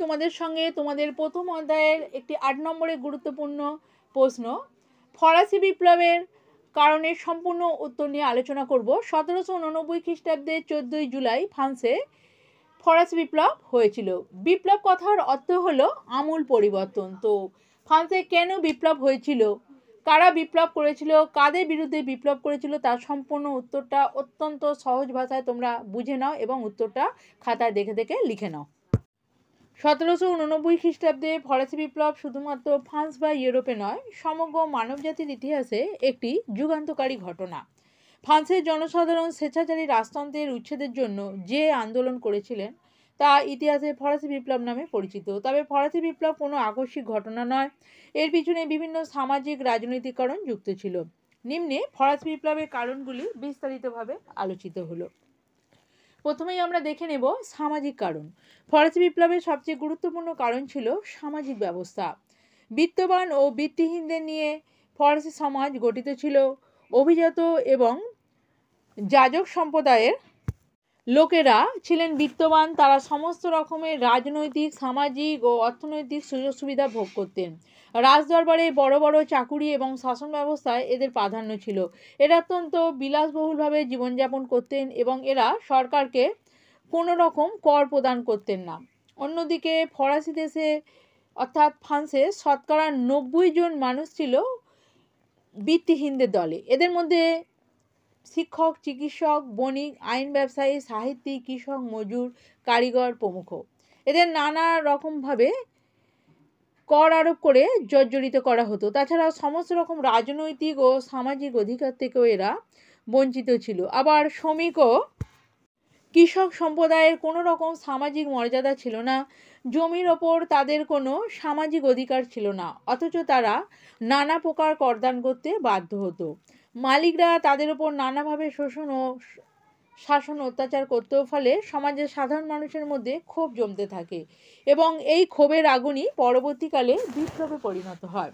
তোমাদের সঙ্গে তোমাদের প্রথম অধ্যায়ের একটি ৮ নম্বরের গুরুত্বপূর্ণ প্রশ্ন ফরাসি বিপ্লবের কারণের সম্পূর্ণ উত্তর নিয়ে আলোচনা করব। 1789 খ্রিস্টাব্দে 14 জুলাই ফ্রান্সে ফরাসি বিপ্লব হয়েছিল। বিপ্লব কথার অর্থ হলো আমূল পরিবর্তন। তো ফ্রান্সে কেন বিপ্লব হয়েছিল, কারা বিপ্লব করেছিল, কাদের বিরুদ্ধে বিপ্লব করেছিল, তার সম্পূর্ণ উত্তরটা অত্যন্ত সহজ ভাষায় তোমরা বুঝে নাও এবং উত্তরটা খাতায় দেখে দেখে লিখে নাও। 1789 খ্রিস্টাব্দে ফরাসি বিপ্লব শুধুমাত্র ফ্রান্স বা ইউরোপে নয়, সমগ্র মানবজাতির ইতিহাসে একটি যুগান্তকারী ঘটনা। ফ্রান্সের জনসাধারণ স্বেচ্ছাচারী রাজতন্ত্রের উচ্ছেদের জন্য যে আন্দোলন করেছিলেন তা ইতিহাসে ফরাসি বিপ্লব নামে পরিচিত। তবে ফরাসি বিপ্লব কোনো আকস্মিক ঘটনা নয়, এর পিছনে বিভিন্ন সামাজিক রাজনৈতিক কারণ যুক্ত ছিল। নিম্নে ফরাসি বিপ্লবের কারণগুলি বিস্তারিতভাবে আলোচিত হলো। প্রথমেই আমরা দেখে নেব সামাজিক কারণ। ফরাসি বিপ্লবের সবচেয়ে গুরুত্বপূর্ণ কারণ ছিল সামাজিক ব্যবস্থা। বিত্তবান ও বৃত্তিহীনদের নিয়ে ফরাসি সমাজ গঠিত ছিল। অভিজাত এবং যাজক সম্প্রদায়ের লোকেরা ছিলেন বিত্তবান, তারা সমস্ত রকমের রাজনৈতিক, সামাজিক ও অর্থনৈতিক সুযোগ সুবিধা ভোগ করতেন। রাজদরবারে বড় বড় চাকুরি এবং শাসন ব্যবস্থায় এদের প্রাধান্য ছিল। এরা অত্যন্ত বিলাসবহুলভাবে জীবনযাপন করতেন এবং এরা সরকারকে কোনো রকম কর প্রদান করতেন না। অন্যদিকে ফরাসি দেশে অর্থাৎ ফ্রান্সে শতকরা 90 জন মানুষ ছিল বৃত্তিহীনদের দলে। এদের মধ্যে শিক্ষক, চিকিৎসক, বণিক, আইন ব্যবসায়ী, সাহিত্যিক, কৃষক, মজুর, কারিগর প্রমুখ। এদের নানা রকমভাবে কর আরোপ করে জর্জরিত করা হতো। তাছাড়া সমস্ত রকম রাজনৈতিক ও সামাজিক অধিকার থেকেও এরা বঞ্চিত ছিল। আবার শ্রমিক ও কৃষক সম্প্রদায়ের কোনো রকম সামাজিক মর্যাদা ছিল না। জমির ওপর তাদের কোনো সামাজিক অধিকার ছিল না, অথচ তারা নানা প্রকার করদান করতে বাধ্য হতো। মালিকরা তাদের ওপর নানাভাবে শোষণ ও শাসন অত্যাচার করতেও, ফলে সমাজের সাধারণ মানুষের মধ্যে ক্ষোভ জমতে থাকে এবং এই ক্ষোভের আগুনই পরবর্তীকালে বিপ্লবে পরিণত হয়।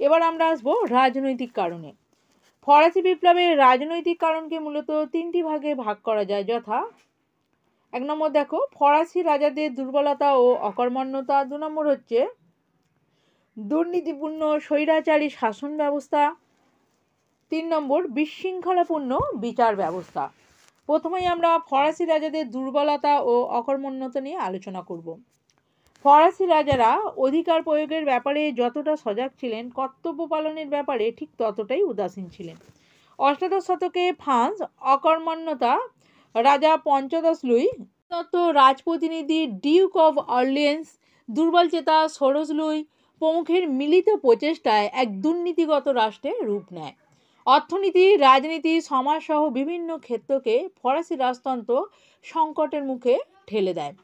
এবার আমরা আসবো রাজনৈতিক কারণে। ফরাসি বিপ্লবের রাজনৈতিক কারণকে মূলত 3টি ভাগে ভাগ করা যায়, যথা 1 নম্বর দেখো ফরাসি রাজাদের দুর্বলতা ও অকর্মণ্যতা, 2 নম্বর হচ্ছে দুর্নীতিপূর্ণ স্বৈরাচারী শাসন ব্যবস্থা, 3 নম্বর বিশৃঙ্খলাপূর্ণ বিচার ব্যবস্থা। প্রথমেই আমরা ফরাসি রাজাদের দুর্বলতা ও অকর্মণ্যতা নিয়ে আলোচনা করব। ফরাসি রাজারা অধিকার প্রয়োগের ব্যাপারে যতটা সজাগ ছিলেন, কর্তব্য পালনের ব্যাপারে ঠিক ততটাই উদাসীন ছিলেন। অষ্টাদশ শতকে ফ্রান্স অকর্মণ্যতা রাজা পঞ্চদশ লুই রাজপ্রতিনিধি ডিউক অব অর্লিয়েন্স, দুর্বলচেতা ষোড়শ লুই প্রমুখের মিলিত প্রচেষ্টায় এক দুর্নীতিগত রাষ্ট্রে রূপ নেয়। অর্থনীতি, রাজনীতি, সমাজসহ বিভিন্ন ক্ষেত্রকে ফরাসি রাজতন্ত্র সংকটের মুখে ঠেলে দেয়।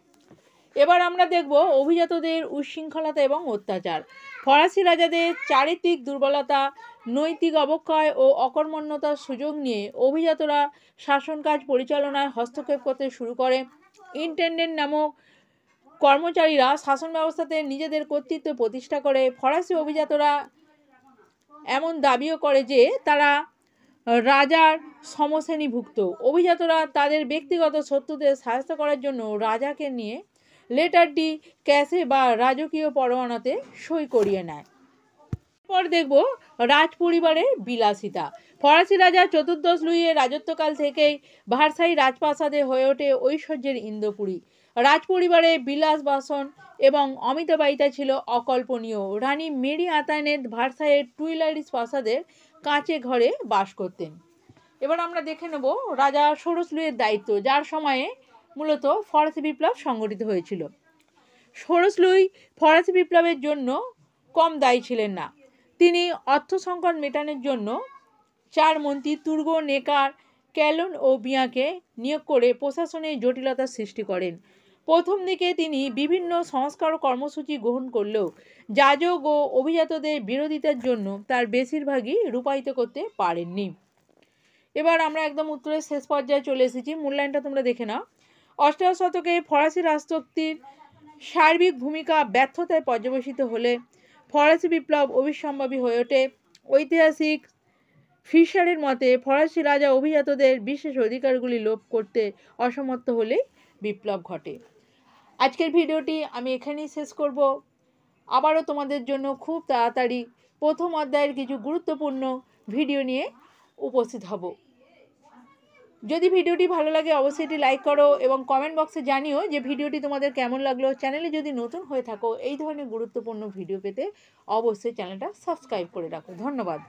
এবার আমরা দেখব অভিজাতদের উচ্ছৃঙ্খলতা এবং অত্যাচার। ফরাসি রাজাদের চারিত্রিক দুর্বলতা, নৈতিক অবক্ষয় ও অকর্মণ্যতার সুযোগ নিয়ে অভিজাতরা শাসন কাজ পরিচালনায় হস্তক্ষেপ করতে শুরু করে। ইন্টেন্ডেন্ট নামক কর্মচারীরা শাসন ব্যবস্থাতে নিজেদের কর্তৃত্ব প্রতিষ্ঠা করে। ফরাসি অভিজাতরা এমন দাবিও করে যে তারা রাজার সমশ্রেণীভুক্ত। অভিজাতরা তাদের ব্যক্তিগত শত্রুদের সাহায্য করার জন্য রাজাকে নিয়ে লেটার ডি ক্যাশে বা রাজকীয় পরোয়ানাতে সই করিয়ে নেয়। এরপর দেখব রাজ পরিবারের বিলাসিতা। ফরাসি রাজা চতুর্দশ লুইয়ের রাজত্বকাল থেকেই ভার্সাই রাজপ্রাসাদে হয়ে ওঠে ঐশ্বর্যের ইন্দ্রপুরী। রাজপরিবারে বিলাস বাসন এবং অমিতবায়িতা ছিল অকল্পনীয়। রানী মেরি আন্তানেত ভার্সাইয়ের টুইলারিস প্রাসাদের কাঁচে ঘরে বাস করতেন। এবার আমরা দেখে নেব রাজা ষোড়শ লুইয়ের দায়িত্ব, যার সময়ে মূলত ফরাসি বিপ্লব সংগঠিত হয়েছিল। ষোড়শ লুই ফরাসি বিপ্লবের জন্য কম দায়ী ছিলেন না। তিনি অর্থ সংকট মেটানোর জন্য 4 মন্ত্রী তুর্গো, নেকার, ক্যালন ও বিয়াকে নিয়োগ করে প্রশাসনের জটিলতার সৃষ্টি করেন। প্রথম দিকে তিনি বিভিন্ন সংস্কার কর্মসূচি গ্রহণ করলেও যাজক ও অভিজাতদের বিরোধিতার জন্য তার বেশিরভাগই রূপায়িত করতে পারেননি। এবার আমরা একদম উত্তরের শেষ পর্যায়ে চলে এসেছি, মূল্যায়নটা তোমরা দেখে নাও। অষ্টাদশ শতকে ফরাসি রাজশক্তির সার্বিক ভূমিকা ব্যর্থতায় পর্যবেসিত হলে ফরাসি বিপ্লব অবিসম্ভাবী হয়ে ওঠে। ঐতিহাসিক ফিশারের মতে ফরাসি রাজা অভিজাতদের বিশেষ অধিকারগুলি লোপ করতে অসমর্থ হলেই বিপ্লব ঘটে। আজকের ভিডিওটি আমি এখানেই শেষ করব। আবারও তোমাদের জন্য খুব তাড়াতাড়ি প্রথম অধ্যায়ের কিছু গুরুত্বপূর্ণ ভিডিও নিয়ে উপস্থিত হব। যদি ভিডিওটি ভালো লাগে অবশ্যই এটি লাইক করো এবং কমেন্ট বক্সে জানিও যে ভিডিওটি তোমাদের কেমন লাগলো। চ্যানেলে যদি নতুন হয়ে থাকো এই ধরনের গুরুত্বপূর্ণ ভিডিও পেতে অবশ্যই চ্যানেলটা সাবস্ক্রাইব করে রাখো। ধন্যবাদ।